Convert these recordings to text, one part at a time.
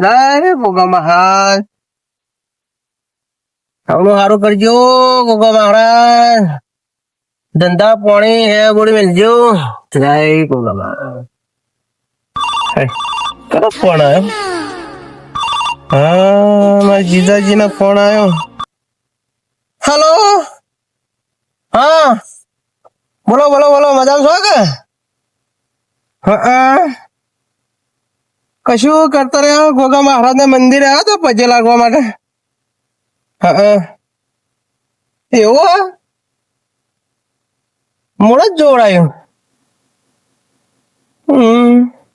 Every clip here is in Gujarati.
અરે ગોગા મહારાજ આવડું સારું કરજો ગોગા મહારાજ. ધંધા પાણી હે બોડી મેલજો. જય ગોગા મહારાજ. કરો ફોન આવ્યો? હા મારા જીજાજી નો ફોન આવ્યો. હેલો. હા બોલો બોલો બોલો મજામાં છો કે? હા કશું કરતો રહ્યો ગોગા મહારાજ ના મંદિરે આવ્યો તો પજે લાગવા માટે. હા એવું મોડ જ જોવડાયું.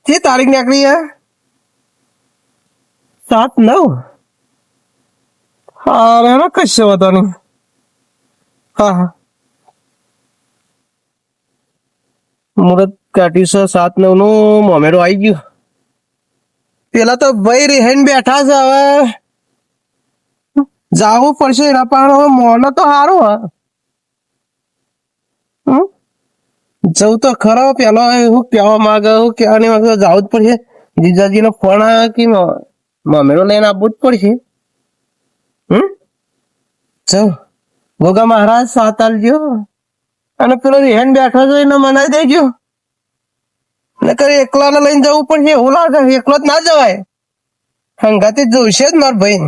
જે તારીખ નીકળી હે 7/9. હા કશો વાંધો નહીં. હા મુહૂર્ત કાઢ્યું છે 7/9 નું. મોમેરો આવી ગયું. પેલા તો ભાઈ રેહન બેઠા છે. હવે જાવું પડશે એના પણ મોનો તો સારું હા. જવું તો ખરો. પેલો હું કહેવા માંગે હું કહેવા નહીં માંગે જવું જ પડશે. જીજાજી નો ફોન આવ્યો કે મોમેરો લઈને આવવું જ પડશે. જાઉં ગોગા મહારાજ સાત આલજો. અને પેલો રેહન બેઠો છે એને મનાઈ દેજો. નકર એકલા ને લઈને જવું પડશે. એવું લાગે એકલો જ ના જવાય. હંગાતે જોઈશે જ માર ભાઈ.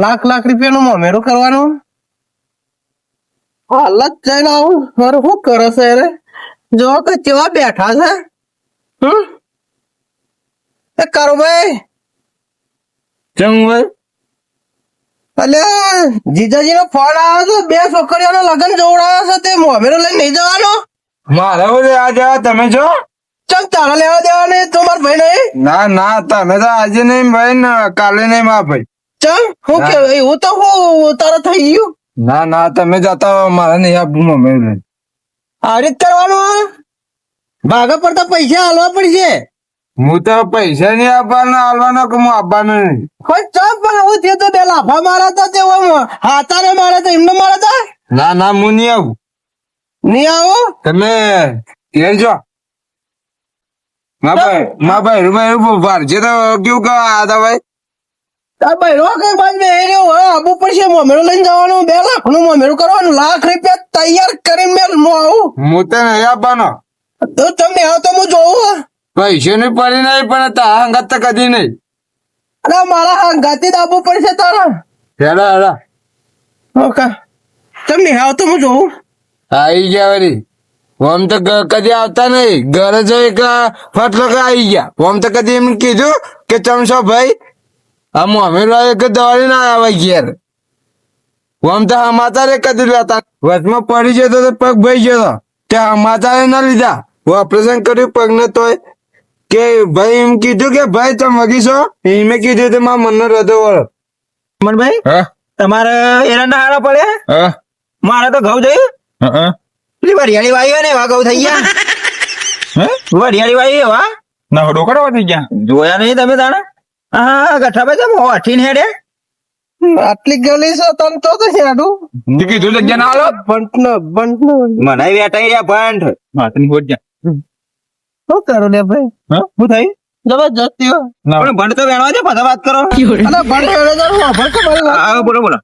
લાખ રૂપિયાનું મોમેરું કરવાનું. હાલ જ જઈને આવું. મારે શું કરે છે રે? જો કે કેવા બેઠા છે. કરો ભાઈ ચંગ અલ્યા જીજાજી નો ફોન આવ્યો છે. 2 છોકરીઓનો લગ્ન જોવડાવ્યો છે. તે મોમેરો લઈને નહીં જવાનો? મારા બોલે આ જવા તમે છો? ચમ તારા લેવા દેવા નહીં? તું માર ભાઈ નહીં? ના તમે તો આજે નહીં ભાઈ ને કાલે નહીં મારા ભાઈ. ચમ હું કે એવું તો હું તારા થઈ ગયું. ના તમે જતા હો. મારે નહીં આપવું મમ્મી લઈને. આ રીત કરવાનું? ભાગા પડતા પૈસા હાલવા પડશે. હું તો પૈસા નહીં આપવાનો હાલવાનો કે હું આપવાનો નહીં. કોઈ ચમ પણ આવું થયું તો 2 લાફા મારા હતા. તે હાથાને મારા હતા એમને મારા હતા. ના હું નહીં આવું. નહીં આવો તમે ઘેર જો. મા ભાઈ ભારજે તો કેવું કે આદા ભાઈ તાર ભાઈ રો કઈ બાજ બે રહ્યો આબુ પડશે. મોમેરો લઈને જવાનું. 2 લાખનું મોમેરું કરવાનું. લાખ રૂપિયા તૈયાર કરીને મેં આવું. હું તો નહીં આપવાનો. તો તમને આવો તો હું જોઉં. પૈસા ની પડી નહીં પણ તારા અંગત તો કદી નહીં. અરે મારા હંગાતી જ આવવું પડશે તારા. હેડા ઓકે તમને આવો તો હું જોઉં. આવી ગયા વળી. ઓમ તો કદી આવતા નહીં. ઘરે જઈ કે ફટલો કે આવી ગયા. ઓમ તો કદી એમ કીધું કે ચમશો ભાઈ આ મોમેરો કે દવાડી ના આવે ઘેર. ઓમ તો સમાચાર કદી લેતા. વચમાં પડી જતો તો પગ ભાઈ ગયો. ત્યાં સમાચાર ના લીધા. ઓપરેશન કર્યું પગ ને તોય કે ભાઈ એમ કીધું કે ભાઈ તમે વગીશો. મેં કીધું તો મારા મનનો હૃદય વળો. મનભાઈ તમારે એરંડા હારા પડે. મારે તો ઘઉં જઈ પેલી વરિયાળી વાઈ ને એવા ઘઉં થઈ ગયા. વરિયાળી વાઈ એવા ના ડોકરા થઈ ગયા. જોયા નહીં તમે તાણે? હા ગઠાભાઈ તમે અઠીને હેડે આટલી ગલી છે તન તો હેડું કીધું જગ્યા ના આલો. બંટ મને વેટાઈ રહ્યા બંટ માતની હોત જા. શું કરું લે ભાઈ? શું થઈ જબરજસ્ત પણ બંટ તો વેણવા છે. બધા વાત કરો. અલા બંટ બોલો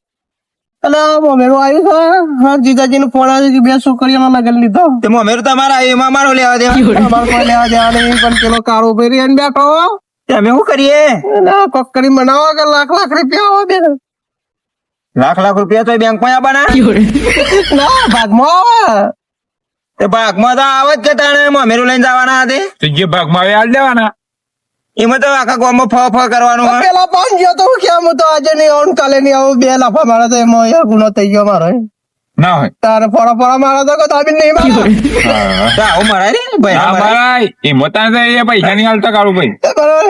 અલે મોમેરો આવ્યું છે. હા જીજાજી નો ફોન આવ્યો કે 2 છોકરીઓનો લગન લીધો. તે મોમેરો તમારા એમાં મારો લેવા દેવા. અમારો કોઈ લેવા દેવા નહીં. પણ પેલો કાળો ભાઈ એને બેઠો. અમે શું કરીએ? કોક કરી બનાવો કે લાખ રૂપિયા આવે. લાખ રૂપિયા તો બેંકમાં આવવાના ના ભાગમાં આવે. તે ભાગમાં તો આવે જ કે તાણે મોમેરું લઈને જવાના હતી. તો જે ભાગમાં આવે હાલ દેવાના. એમાં તો આખા ગામમાં ફ કરવાનું. પેલા 5 ગયો તો કેમ તો આજે નહીં આવું કાલે નહીં આવું. 2 લાફા મારે તો એમાં ગુનો થઈ ગયો મારો. ના હોય તારે ફોડા મારા તો દાબી નહીં મારે. આવું મારાય ને ભાઈ એ મોટા પૈસા નહીં હાલતા કાળું ભાઈ.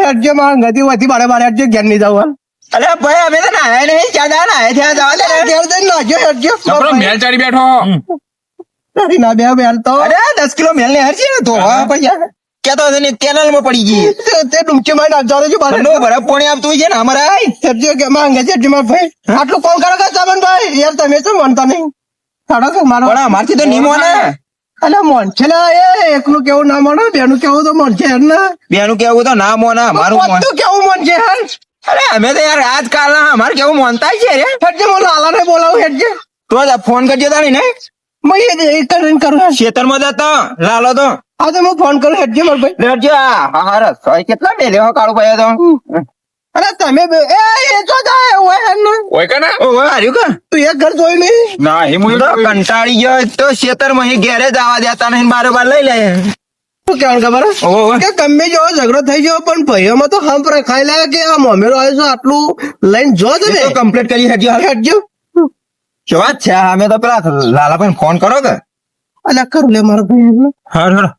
હેડજો મારા ગતિ વધી બાડે હેડજો ઘેર નહીં જવું. અરે ભાઈ અમે તો નાયા નહીં. ક્યાં નાયા ત્યાં જવા દે. ઘેર જઈને નાજો હેડજો. મેલ ચાડી બેઠો. તારી ના બેલ તો અરે 10 કિલો મેલ ને હરજી ને તો પૈસા કેતો કેનલ માં પડી ગઈ. તે ડુમચી માં નાખજો બરફ પાણી આપતું છે ને અમારા હેડજો કે માંગે છે ભાઈ. આટલું કોણ કરે સામાન ભાઈ યાર તમે શું માનતા નહીં. મારથી તો નહીં મોને અને મોનશે ને એ એકલું કેવું ના માનો બેનું કેવું તો મોનશે યાર ને બેનું કેવું તો ના મોના અમારું મોન તો કેવું મોનશે યાર અરે અમે તો યાર આજકાલ અમારે કેવું મોનતા છે રે હેડજે હું લાલા ને બોલાવું હેડજે તો જ ફોન કરજો તારી ને હું એ કરીને કરું ખેતરમાં જતો લાલો તો હા તો હું ફોન કરું હેડજે મારો ભાઈ લેજો હા રસ કેટલા બે લેવા કાળું ભાઈ તો અરે તમે એ તો જાય હોય યાર ને ઓય કે ના ઓ હાર્યું કે તું એક ઘર જોઈ નહીં ના હિમુ તો કંટાળી ગયો તો ખેતરમાં અહીં ઘેરે જ આવવા દેતા નહીં બારોબાર લઈ લે શું કહેવાનું ખબર હે? ઓહો કે ગમે જેવો ઝઘડો થઈ ગયો પણ ભાઈઓમાં તો હંપ રખાઈ લે કે આ મોમેરો આવ્યો છે આટલું લઈને જો તમે તો કમ્પ્લીટ કરી હેડજો હેડજો શું વાત છે અમે તો પેલા લાલાભાઈ ફોન કરો કે અલ્યા કરું લે મારો ભાઈ હા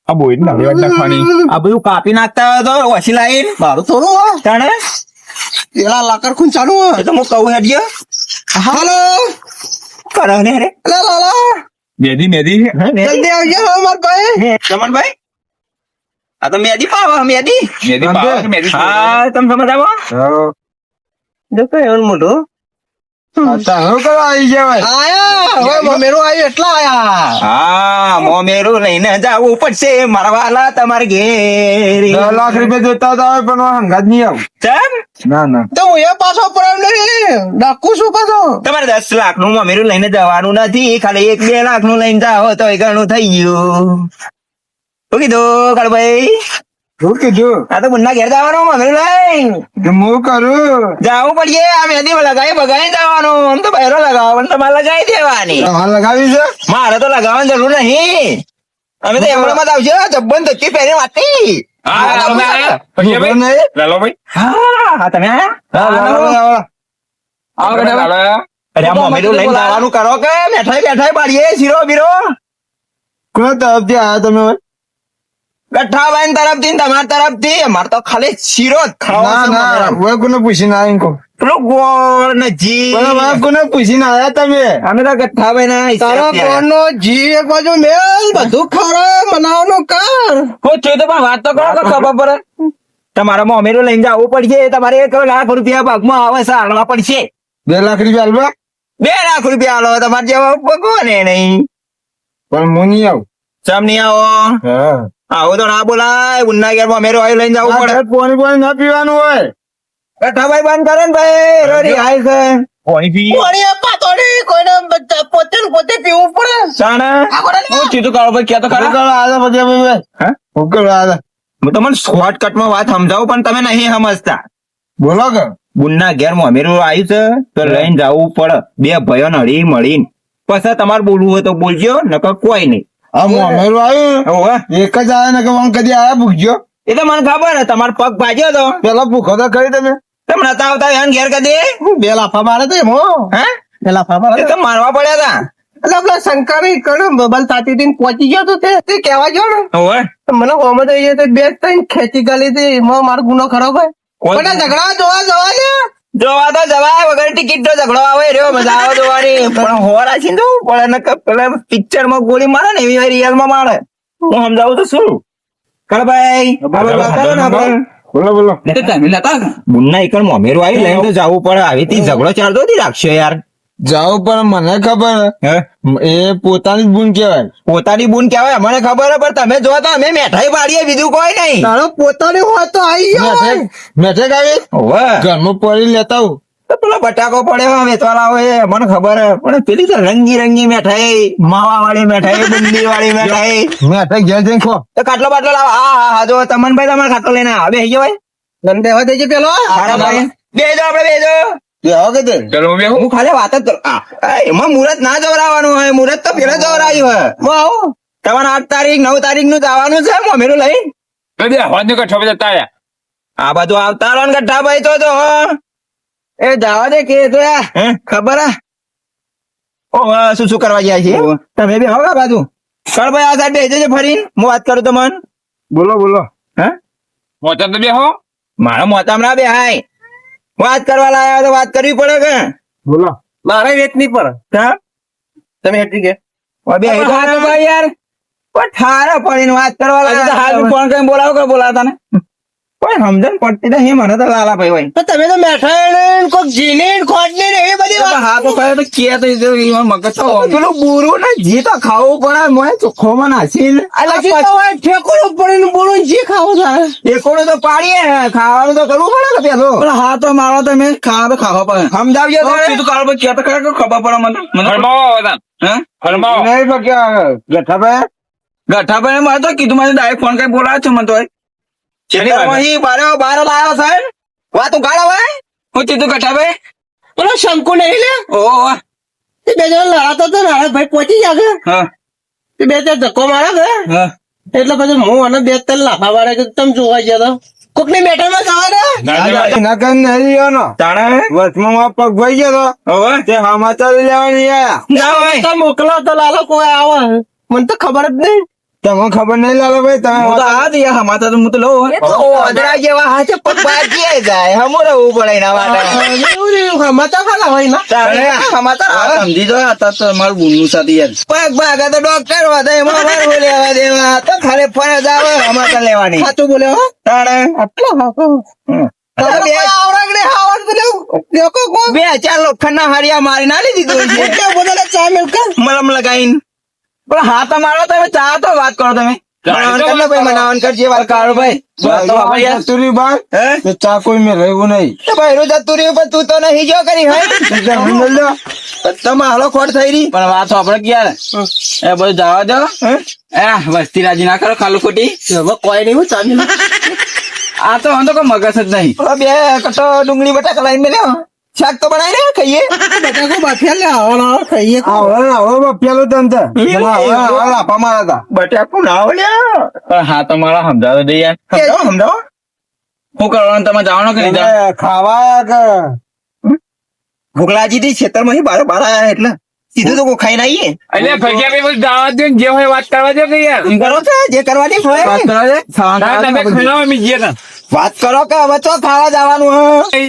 આ બોઈ ના લેવા નાખવાની આ બધું કાપી નાખતા હોય તો ઓછી લાઈન મારું થોડું હોય તાણે પેલા લાકડ ખૂન ચાલુ હોય એ તો હું કહું હેડજો હાલો કરો ને રે અલ્યા લાલા મેદી જલ્દી આવજો હો માર ભાઈ ચમનભાઈ આ તો મેદી પાવા મેદી મેદી પાવા મેદી હા તમે સમજ આવો જો કઈ એવું મોટું હું કરવા આવી ગયા આયા હવે મોમેરો આવ્યો એટલા આયા હા મોમેરું લઈને જવું પડશે મારા વાલા તમારે ઘેર 10 લાખ રૂપિયા જોતા હતા પણ હંગાત નહીં આવું ચમ ના ના તો હું એ પાછો પડાવ નહીં ડાકુ શું પાછો તમારે 10 લાખ નું મોમેરું લઈને જવાનું નથી ખાલી 1-2 લાખ નું લઈને જાઓ તો ઘણું થઈ ગયું શું કીધું કાળભાઈ શું કીધું આ તો મુન્ના ઘેર જવાનું મોમેરું લઈને કે હું કરું જવું પડશે આ મેદી લગાવી બગાવી જવાનું આમ તો બહેરો લગાવવાનું તમારે લગાવી દેવાની તમારે લગાવી છે મારે તો લગાવવાની જરૂર નહીં અમે તો એમણામાં જ આવશે જબ્બન ધોતી પહેરી વાતી પછી ખબર નહીં? લાલો ભાઈ હા તમે આયા અરે આ મોમેરું લઈને જવાનું કરો કે બેઠાઈ પાડીએ શીરો બીરો કોના તરફથી આવ્યા તમે હવે? ગઠ્ઠાભાઈ તરફથી ને તમારા તરફથી અમારે તો ખાલી શીરો જ ખાવો ના છે ના મોમેરામાં. હવે કોને પૂછીને આવ્યા કહો પેલું ગોળ ને જી પણ હવે કોને પૂછીને આવ્યા તમે અમે તો ગઠ્ઠાભાઈ ના તારા કોણનો જી એક બાજુ મેલ બધું ખરો મનાવવાનું કર વાત તો કરો કે ખબર પડે તમારે મોમેરું લઈને જવું પડશે તમારે 1 લાખ રૂપિયા ભાગમાં આવે છે હાલવા પડશે 2 લાખ રૂપિયા હાલવા 2 લાખ રૂપિયા હાલો તમારે જેવા ભગવાને નહીં પણ હું નહીં આવું ચમ નહીં આવો હા આવું તો ના બોલાય ઉન્ના ઘેર મોમેરું આવ્યું લઈને જવું પડે પાણી ના પીવાનું હોય ગઠ્ઠાભાઈ બંધ કરે ને ભાઈ રોરી હાય છે પાણી પી કોણી આપા તોડી કોઈને પોતે ને પોતે પીવું પડે સાણે હું કીધું કાળો ભાઈ ક્યાં તો હું કરવા આવ્યા પછી અમે બે? હે? હું કરવા આવ્યા? હું તમને શોર્ટકટમાં વાત સમજાવું પણ તમે નહીં સમજતા બોલો કે બુનના ઘેર મોમેરું આવ્યું છે તો લઈને જવું પડે બે ભાઈઓ હળી મળીને પછી તમારે બોલવું હોય તો બોલજો નકર કોઈ નહીં આ મોમેરું આવ્યું હોવે. એક જ આવ્યા ને કે હું કદી આવ્યા ભૂખ્યો એ તો મને ખબર હે તમારો પગ ભાજ્યો તો પેલા ભૂખો તો ખરી તમે તમે નતા આવતા એમ ઘેર કદી બે લાફા મારે તો એમો હે બે લાફા મારે એ તો મારવા પડ્યા હતા એટલે પેલા શંકર કણ બબલ તાતી થી પહોંચી ગયો તો તે કહેવા ગયો ને હોવે. તો મને હોમ તો એ તો બે ત્રણ ખેંચી ગાલી હતી એમાં મારો ગુનો ખરો ભાઈ કોઈ- પણ આ ઝઘડા જોવા જવા ને જોવા તો જવાય વગર ટિકિટ તો ઝઘડો આવે રહ્યો મજા આવે જોવાની પણ હોરા છે તો પડે ને પેલા પિક્ચર માં ગોળી મારે ને એવી રિયલ માં મારે હું સમજાવું તો શું કળભાઈ બોલો બોલો બુનના એકણ મોમેરું આવી લઈને તો જવું પડે આવી તી ઝઘડો ચાલતો હતી રાખશો યાર જાઓ પણ મને ખબર હે એ પોતાની જ બૂન કહેવાય પોતાની બુન કહેવાય મને ખબર હે પણ તમે જો તો અમે મેઠાઈ પાડીએ બીજું કોઈ નહીં તારો પોતાની હોય તો આવી ગયો હોય. મેઠે આવી હોવે. ઘરમાં પડી લેતા આવું તો પેલો બટાકો પડ્યો વેચવાલા હોય મને ખબર હે પણ પેલી તો રંગી રંગી મેઠાઈ માવા વાળી મેઠાઈ બુંદી વાળી મેઠાઈ મેઠે ઘેર જઈને ખો તો ખાટલો બાટલો લાવો હા જો તમનભાઈ તમારે ખાટલો લઈને આવે બેસી ભાઈ ગન દેવા દેજે પેલો સારા ભાઈ બેજો આપણે બેજો બેહો કે તે ચલો હું બેહું હું ખાલી વાત જ કરું. એમાં મુહૂર્ત ના જવરાવાનું હોય મુહૂર્ત તો પેલા જવરાયું હોય હું આવું તમારે 8 તારીખ 9 તારીખ નું જવાનું છે મોમેરું લઈ કદી હવા ને કઠો બધા તાયા આ બધું આવતા રહો ને ગઠ્ઠાભાઈ તો એ જવા દે કે તો યાર હે ખબર હે ઓ શું શું કરવા ગયા છે તમે બી હવે બાજુ કર ભાઈ આ સાઈડ બેસજો ફરીને હું વાત કરું તમને બોલો બોલો હે મોચા તો બેહો મારા મોતામ ના બે હાય વાત કરવા લાયા તો વાત કરવી પડે કે બોલો મારે વેચ નહીં પર હા? તમે હેઠી કે બે ભાઈ યાર પણ ઠારા પડીને વાત કરવા લાયા ફોન કરીને બોલાવો કે બોલાવતા ને પણ સમજણ પડતી નહીં મને તો લાલા ભાઈ હોય તો તમે તો મેઠાઈ કોક જીની ખોટની ને એવી બધી વાત હા તો કહે તો કે તો એમાં મગજ તો પેલું બુરું ને જી તો ખાવું પડે મોય ચોખ્ખોમાં નાખીને ઠેકોડો પડીને બોલો જે ખાવો થાય એકોડો તો પાડીએ ખાવાનું તો કરવું પડે ને પેલું પણ હા તો મારો તમે ખાવા પડે સમજાવજો તારે. તું કાળ પર ક્યાં તો ખબર પડે મને ફરમાવો હવે હે ફરમાવો નહીં પક્યા ગઠાભાઈ ગઠાભાઈ મારે તો કીધું મને ડાયરેક્ટ ફોન કરી બોલાવ્યો છે મને તો અહીં બાર લાવ્યો સાહેબ વાત ઉગાડો ભાઈ હું કીધું ગઠાભાઈ પેલો શંકુ નહીં લે ઓહો એ બે જણા લડાતો હતો ને હવે ભાઈ પહોંચી જાય હા એ બે ચાર ધક્કો મારે કે હા એટલે પછી હું અને બે ત્રણ લાફા મારે કે તમે જોવા ગયા તો કોક ની બેઠકમાં જવા દે એના કઈ નહીં રહ્યો તાણે વચમાં મારો પગ ભાઈ ગયો હવે તે સમાચાર લેવા નહીં આયા ના ભાઈ તમે મોકલો તો લાલો કોઈ આવે મને તો ખબર જ નહીં તમને ખબર નહીં લાલો ભાઈ હું તો તમે આ દિયા હમાતા તો હું તો લઉં ઓદરા જેવા હાથે પગ બાજી જાય હમો રહેવું પડે એના માટે સમાચાર ખાલા હોય ના તારે સમાચાર આવે. સમજી જો આ તો મારું બુનનું સાથે યાર પગ ભાગે તો ડોક્ટર વાદે એમાં મારું લેવા દેવા તો ખાલી ફરજ આવે સમાચાર લેવાની સાચું બોલે હો તાણે આટલો હાકો તારે બે ચાર લોખંડ ના હારિયા મારી ના લીધી છે બધા ચા મિલકા મલમ લગાઈને પણ હા તમારો તમે ચા તો વાત કરો તમે મનાવન કર ને ભાઈ મનાવન કરજે વાત કરો ભાઈ વાત તો આપણે યાર. જતુરી બાર હે તો ચા કોઈ મેં રહેવું નહીં તો ભાઈ રોજ જતું રહ્યું પણ તું તો નહીં જો કરી હોય તમે હાલો ખોટ થઈ રહી પણ વાત તો આપણે ક્યારે એ બધું જવા દો એ વસ્તી રાજી ના કરો ખાલું ખોટી હવે કોઈ નહીં હું ચા મિલ આ તો વાંધો કોઈ મગજ જ નહીં હવે બે કટો ડુંગળી બટાકા લાઈને મેલ્યો શાક તો બનાવી ને ખાઈએ બટાકો બાફિયા લે આવો ના ખાઈએ આવડે પેલું તંત્ર લાફા મારા હતા બટાકું ના ઓલ્યા પણ હા તો મારા સમજાવો દે યાર સમજાવો સમજાવો શું કરવાનું તમે જવાનો કે નહીં જવાનું? એટલે ખાવા કે ભૂખલાજી થી ખેતરમાં બાર બાર આયા એટલે સીધું તો કોઈ ખાઈ ના આવીએ એટલે ભગ્યા ભાઈ બધું દાવા દો ને જે હોય વાત કરવા દો કે યાર એમ કરો છો જે કરવાની હોય વાત કરવા દે ખાવાનું તારે તમે ખાઈ અમે જઈએ તા. વાત કરો કે હવે તો ખાવા જવાનું હ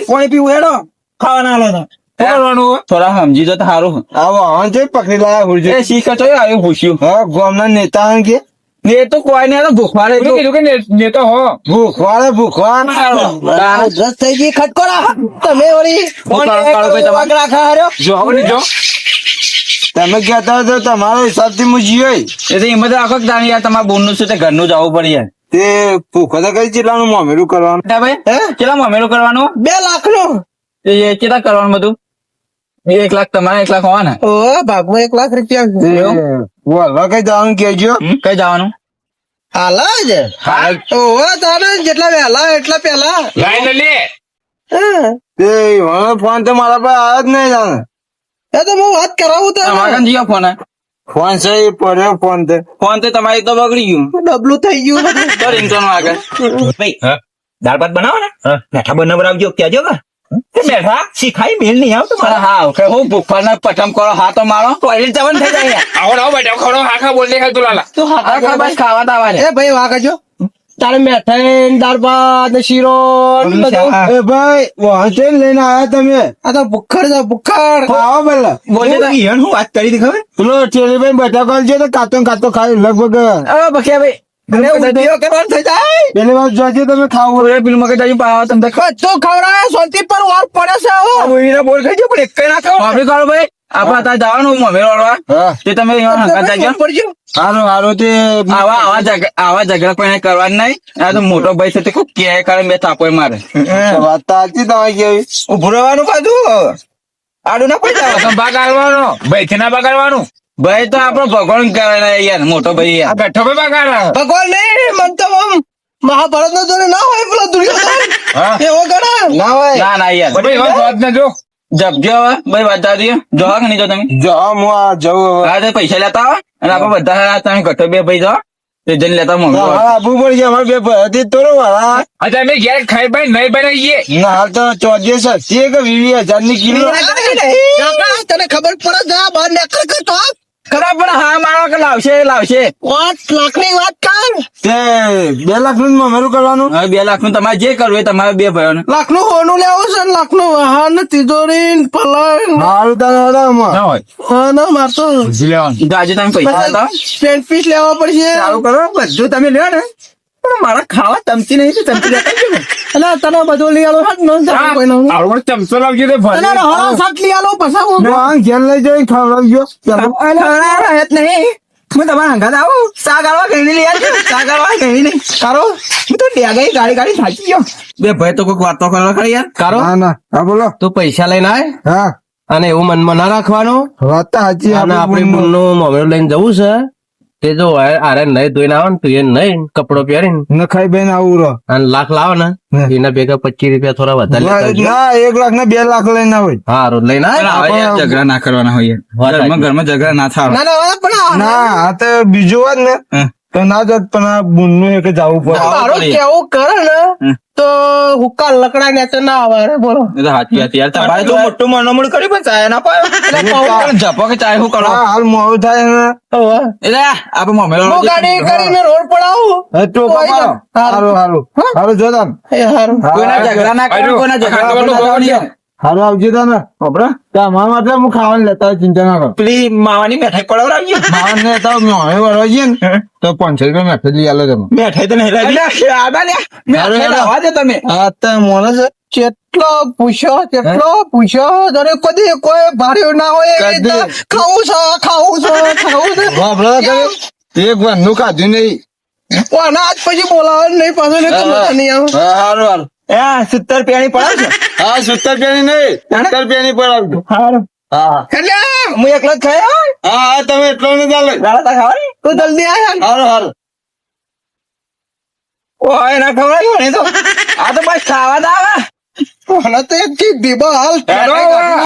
પાણી પીવું હેડો ખાવા ના લો શું કરવાનું થોડા સમજી જો તો સારું આવો આવન છે પકડી લાયા હુરજે એ શીખ તો આવ્યું પૂછ્યું હા ગામના નેતા કે ને એ તો કોઈ નહીં આ તો ભૂખવાડે પેલું કીધું કે નેતો હો ભૂખવાન રસ થઈ ગઈ ખટકોરા તમે વળી વાગડા ખા હાર્યો જો હવે નહીં જો તમે કહેતા તો તમારો હિસાબથી હું જીવે એ તો એમ જ રાખો કે તારે યાર તમારા બોનનું શું તે ઘરનું જવું પડે યાર તે ભૂખો તો કઈ ચેટલાનું મોમેરું કરવાનું બેટા ભાઈ કેટલા મમેરું કરવાનું 2 લાખનો એ કેટલા કરવાનું બધું 1 લાખ તમારે 1 લાખ હોવાના ઓ ભાગમાં 1 લાખ રૂપિયા બોલવા કઈ જવાનું કેજો કઈ જવાનું હાલ જ ઓ તારે જેટલા વહેલા એટલા પેલા લાઈન લે તે ફોન તો મારા પાસે આવ્યો જ નહીં જાણે એ તો હું વાત કરાવું તો તમારે કાન જીઓ ફોન ફોન છે એ પડ્યો ફોન તે ફોન તો તમારી તો બગડી ગયું ડબલું થઈ ગયું તો રિંગટોન આગળ ભાઈ દાળ ભાત બનાવો ને મેઠા બનાવજો કહેજો કે બેઠા શીખાઈ મેલ નહીં આવતો અરે હા કે હું ભૂખવાના પટમ કરો હા તો મારો ટોયલેટ જવાનું થઈ જાય આવો આવો બેઠા ખરો હાખા બોલ દે તું લાલા તું અરે ખબર બસ ખાવા તો આવવા એ ભાઈ વાહ કરજો તારે મેઠાઈ દાળ ભાત ને શીરો ને બધું. એ ભાઈ વાંચે લઈને આયા તમે આ તો ભૂખડ છે ભૂખડ આવો પેલા બોલે તો ઈયન હું વાત કરી હતી ખબર પેલો ટેલીભાઈ બટાકા છે તો કાતો ને કાતો ખાઈ લગભગ અરે બખિયા ભાઈ અને ઉદ્યોગ કરવાનું થઈ જાય પેલી વાર જોજે તમે ખાવું ઓરે પેલું મગજ આવી પાવા તમને કચ્ચો ખવડાવે શાંતિ પર વાર પડે છે હો. આ બોલીને બોલ ખાઈ ગયો પણ એક કઈ ના ખાવ કોફી કાઢો ભાઈ આપડે ત્યાં જવાનું મમેર વાળવા હા તે તમે અહીંયા હંગાત જાજો. પડજો હારું તે આવા ઝઘડા કોઈ કરવાનું નહીં આ તો મોટો ભાઈ છે તે ખૂબ કે કરે બે તાપોય મારે વાત તો સાચી તમારી કેવી ઉભું રહેવાનું પાછું આડું ના પડી જવાનું તમે બગાડવાનો ભાઈ થી ના બગાડવાનું ભાઈ તો આપડો ભગવાન કરે ને યાર મોટો ભાઈ આ યાર બેઠો ભાઈ બગાડ ભગવાન નહીં મન તો આમ મહાભારત નો જોડે ના હોય પેલો દુર્યોધન હા એવો ગણા ના હોય ના ના યાર ભાઈ વાત વાત ના જો જપજો હવે ભાઈ બધા દઈએ જો કે નહીં જો તમે જો હું આ જવું હવે હા તો પૈસા લેતા આવો અને આપડે બધા તમે ઘટો બે ભાઈ જાઓ તે જઈને લેતા મમ્મી હા આપવું પડશે અમારે બે ભયથી તોડો વાળા અચ્છા અમે ઘેર ખાઈ ભાઈ નહીં બનાવીએ ના હાલ તો 14 સસ્તી કે 20,000 ની કિલો તને ખબર પડે જા બહાર નીકળ કે તો ખરાબ પણ હા મારો કે લાવશે 5 લાખ ની વાત કર તે 2 લાખ નું મમેરું કરવાનું હવે 2 લાખ નું તમારે જે કરવું એ તમારે બે ભાઈઓને લાખ નું હોનું લેવું છે લાખ નું વાહન ને તિજોરી ને પલંગ હારું તને હડામાં ના હોય હા ના મારતો ભૂસી લેવાનું તો આજે તમે પૈસા લેતા પેન્ટ પીસ લેવા પડશે ચાલુ કરો બધું તમે લ્યો ને પણ મારા ખાવા ચમચી નહીં તો ચમચી લેતા આવજો ને. એટલે તને બધું લઈ આલો હાથ નો ચાલે કોઈ નો આવડો ચમચો લાવજો તે ભલે. તને હળો શાક લઈ આલો પછી હું ઘેર લઈ જઈને ખવડાવજો ખવડાવવાનો હેત નહીં. હું તમારા હંગાત આવું ચા ગાળવા ગઈ લઈ આવજો. ચા ગાળવા ગઈ નહીં કારો હું તો ડેગાઈ ગાડી થાકી ગયો. બે ભાઈ તો કોઈક વાતો કરવા ખરી યાર. કારો ના ના હા બોલો તું પૈસા લઈને આય હા અને એવું મનમાં ના રાખવાનું વાત તો સાચી અને આપડે બુનનું મોમેરું લઈને જવું છે તે જો આરે નહીં ધોઈને આવે ને તું એ નહીં કપડો પહેરીને નખાઈ બેન આવું રહો અને લાખ લાવો ને એના ભેગા 25 રૂપિયા થોડા વધારે લેતા આવજો. ના 1 લાખ ને 2 લાખ લઈને આવે હારું લઈને આય. હવે યાર ઝઘડા ના કરવાના હોય વાત યાર. સાચી. ઘરમાં ઝઘડા ના થાય. ના ના પણ ના આ તો બીજું વાત ને હમ. તો ના જત પણ આ બુનનું એક જવું પડે મારું કેવું કરે ને તો હુક્કા લકડા ને તો ના આવે બોલો એ તો સાચી વાત યાર. તમારે તો મોટું મનોમણ કર્યું પણ ચાય ના પાયો. એટલે જપો કે ચાય શું કરો હા, હાલ મોડું થાય ને એટલે આપણે મોમેલો હું ગાડી કરીને રોડ પર આવું હવે તો કપાળો. હારું હારું હારું જો તાન. એ હારું કોઈના ઝઘડા ના કરો કોઈના ઝઘડા ના કરો યાર. હારું આવજો તાન. ખબર? તમારા માટે હું ખાવાનું લેતા હોય, ચિંતા ના કરો પેલી માવાની મીઠાઈ પડાવડાવજો. માવાને તો મોહે વળવા જઈએ ને તો 500 રૂપિયા મેઠે લઈ આલો તમે મીઠાઈ તો નહીં લાવી. મીઠાઈ લાવવા દે તમે. આ તો મોને છે જેટલો પૂછ્યો તને કદી કોઈ ભાર્યું ના હોય એવી રીતે ખાવું છે વાપરો તમે એક વાર નું ખાધું નહીં કોને આજ પછી બોલાવે નહીં પાછો ને તો મજા નહીં આવે હા હારું હારું એ 70 પેણી પડાવજો. હા 70 પેની નહીં 70 પેની પર આવજો હારું. હા એટલે હું એકલો જ ખાયો. હા હા તમે એટલો ને ચાલે દાડા તા ખાવાની? તું જલ્દી આય હારું હારું ઓય ના ખવડાવ્યું ને તો. આ તો બસ ખાવા જ આવે. કોને તો એક ચીજ દીબા હાલ હેડો હવે.